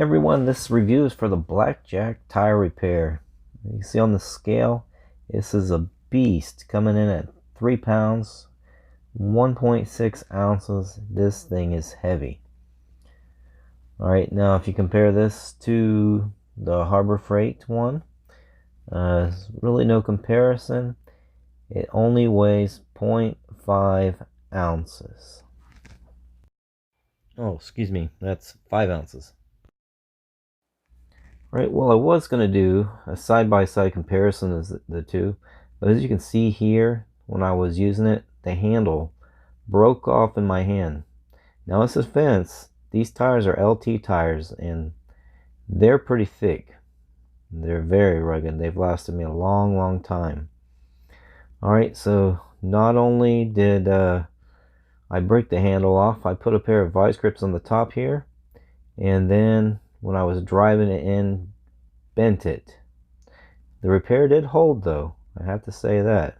Everyone, this review is for the Blackjack tire repair. You see on the scale, this is a beast coming in at 3 pounds, 1.6 ounces. This thing is heavy. Alright, now if you compare this to the Harbor Freight one, really no comparison. It only weighs 0.5 ounces. Oh, excuse me, that's 5 ounces. Right, well, I was going to do a side-by-side comparison of the two, but as you can see here, when I was using it, the handle broke off in my hand. Now, this is fence. These tires are LT tires, and they're pretty thick. They're very rugged. They've lasted me a long, long time. Alright, so not only did I break the handle off, I put a pair of vice grips on the top here, and then when I was driving it in, bent it. The repair did hold though, I have to say that.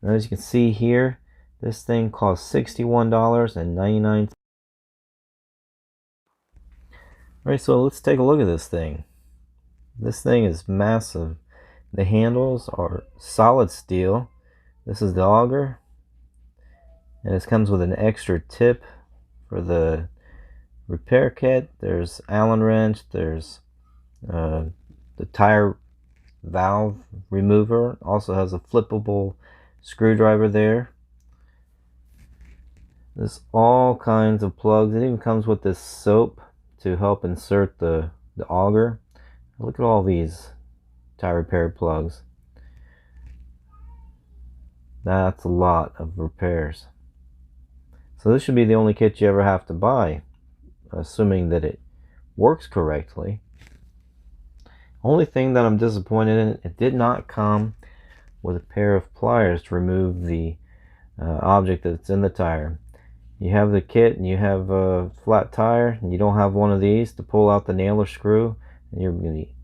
And as you can see here, this thing cost $61.99. Alright, so let's take a look at this thing. This thing is massive. The handles are solid steel. This is the auger, and this comes with an extra tip for the repair kit. There's Allen wrench, there's the tire valve remover, also has a flippable screwdriver there. There's all kinds of plugs. It even comes with this soap to help insert the auger. Look at all these tire repair plugs. That's a lot of repairs. So this should be the only kit you ever have to buy, assuming that it works correctly. Only thing that I'm disappointed in, it did not come with a pair of pliers to remove the object that's in the tire. You have the kit and you have a flat tire and you don't have one of these to pull out the nail or screw, and you're going to be in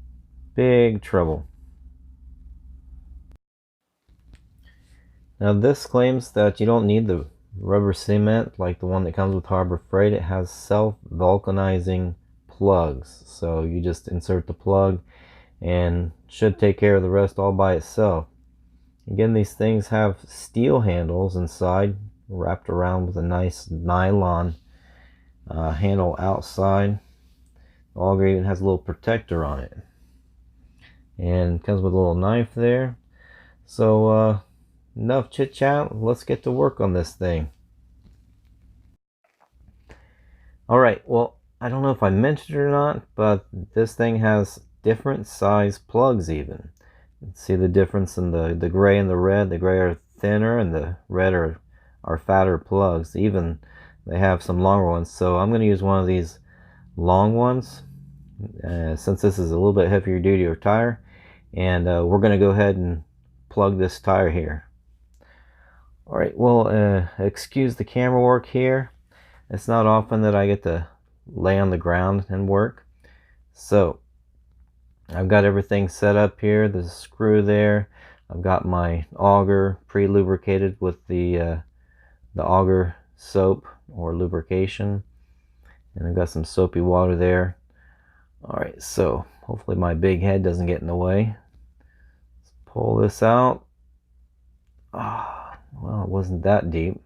big trouble. Now this claims that you don't need the rubber cement like the one that comes with Harbor Freight. It has self-vulcanizing plugs, so you just insert the plug and should take care of the rest all by itself. Again, these things have steel handles inside, wrapped around with a nice nylon handle outside. The auger even has a little protector on it, and comes with a little knife there. So enough chit chat, let's get to work on this thing. Alright, well, I don't know if I mentioned it or not, but this thing has different size plugs even. See the difference in the gray and the red. The gray are thinner and the red are fatter plugs. Even they have some longer ones, so I'm going to use one of these long ones since this is a little bit heavier duty or tire, and we're going to go ahead and plug this tire here. Alright, well, excuse the camera work here. It's not often that I get to lay on the ground and work. So I've got everything set up here. There's a screw there. I've got my auger pre-lubricated with the auger soap or lubrication, and I've got some soapy water there. Alright, so hopefully my big head doesn't get in the way. Let's pull this out. Well, it wasn't that deep.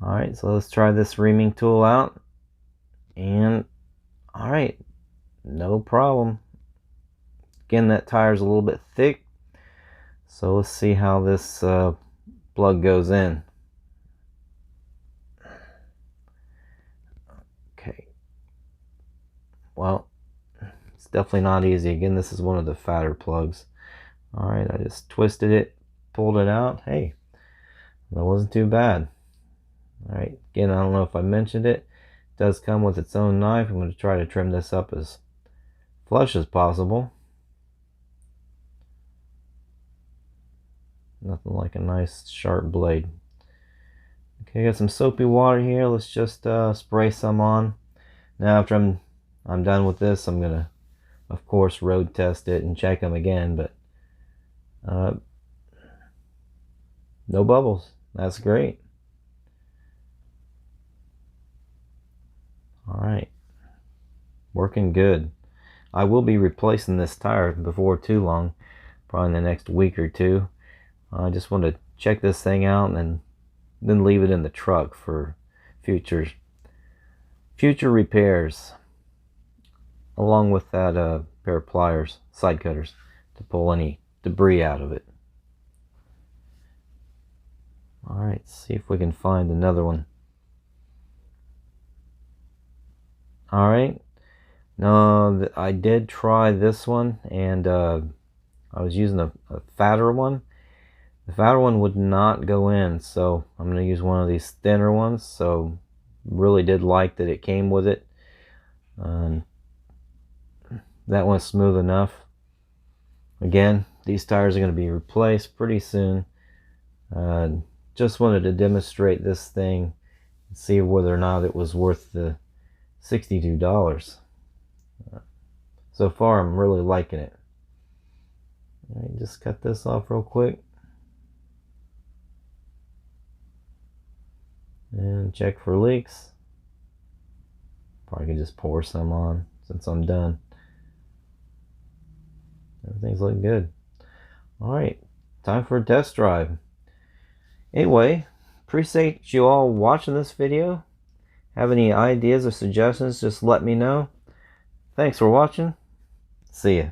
Alright, so let's try this reaming tool out. And alright, no problem. Again, that tire's a little bit thick, so let's see how this plug goes in. Okay, well, it's definitely not easy. Again, this is one of the fatter plugs. Alright, I just twisted it, pulled it out. Hey, that wasn't too bad. Alright, again, I don't know if I mentioned it. It does come with its own knife. I'm going to try to trim this up as flush as possible. Nothing like a nice sharp blade. Okay, got some soapy water here. Let's just spray some on. Now after I'm done with this, I'm gonna of course road test it and check them again, but no bubbles. That's great. Alright, working good. I will be replacing this tire before too long, probably in the next week or two. I just want to check this thing out and then leave it in the truck for future repairs, along with that pair of pliers, side cutters, to pull any debris out of it. Alright, see if we can find another one. Alright, no, I did try this one, and I was using a fatter one. The fatter one would not go in, so I'm going to use one of these thinner ones. So really did like that it came with it. That one's smooth enough. Again, these tires are going to be replaced pretty soon. Just wanted to demonstrate this thing and see whether or not it was worth the $62. So far, I'm really liking it. All right, just cut this off real quick. And check for leaks. Probably can just pour some on since I'm done. Everything's looking good. Alright, time for a test drive. Anyway, appreciate you all watching this video. Have any ideas or suggestions, just let me know. Thanks for watching. See ya.